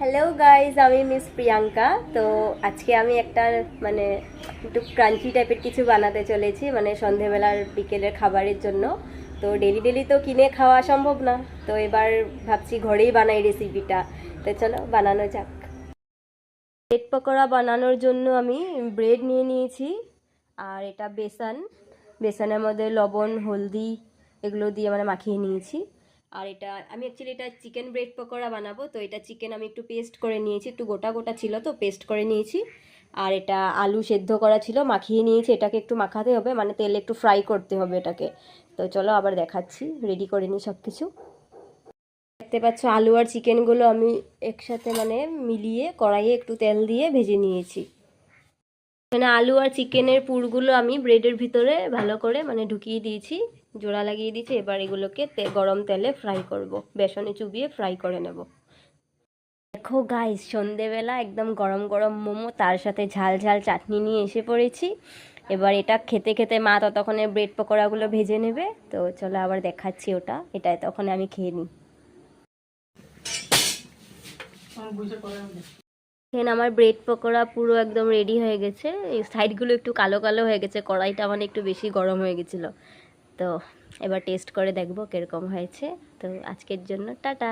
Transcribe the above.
Hello guys, আমি miss Priyanka. তো আজকে আমি একটা মানে একটু ক্রাঞ্চি টাইপের কিছু বানাতে চলেছি, মানে সন্ধেবেলার বিকেলের খাবারের জন্য। তো ডেলি ডেলি তো কিনে খাওয়া সম্ভব না, তো এবার ভাবছি ঘরেই বানাই রেসিপিটা। তো চলো বানানো যাক। ব্রেড পকোড়া বানানোর জন্য আমি ব্রেড নিয়ে নিয়েছি, আর এটা বেসনের মধ্যে লবণ হলদি এগুলো দিয়ে মানে মাখিয়ে নিয়েছি। আর এটা আমি অ্যাকচুয়ালি এটা চিকেন ব্রেড পকোড়া বানাবো, তো এটা চিকেন আমি একটু পেস্ট করে নিয়েছি, একটু গোটা গোটা ছিল তো পেস্ট করে নিয়েছি। আর এটা আলু সেদ্ধ করা ছিল, মাখিয়ে নিয়েছি। এটাকে একটু মাখাতে হবে, মানে তেলে একটু ফ্রাই করতে হবে এটাকে। তো চলো আবার দেখাচ্ছি, রেডি করে নিই সব কিছু। দেখতে পাচ্ছ আলু আর চিকেনগুলো আমি একসাথে মানে মিলিয়ে কড়াইয়ে একটু তেল দিয়ে ভেজে নিয়েছি। মানে আলু আর চিকেনের পুরগুলো আমি ব্রেডের ভিতরে ভালো করে মানে ঢুকিয়ে দিয়েছি, জোড়া লাগিয়ে দিয়েছি। এবার এগুলোকে গরম তেলে ফ্রাই করব, বেসনে চুবিয়ে ফ্রাই করে নেব। দেখো গাইস, সন্ধেবেলা একদম গরম গরম মোমো, তার সাথে ঝাল ঝাল চাটনি নিয়ে এসে পড়েছি। এবার এটা খেতে খেতে মা ততক্ষণে ব্রেড পকোড়াগুলো ভেজে নেবে। তো চলো আবার দেখাচ্ছি ওটা, এটা তখন আমি খেয়ে নিই। এখানে আমার ব্রেড পকোড়া পুরো একদম রেডি হয়ে গেছে। এই সাইডগুলো একটু কালো কালো হয়ে গেছে, কড়াইটা মানে একটু বেশি গরম হয়ে গেছিলো। তো এবার টেস্ট করে দেখবো কিরকম হয়েছে। তো আজকের জন্য টাটা।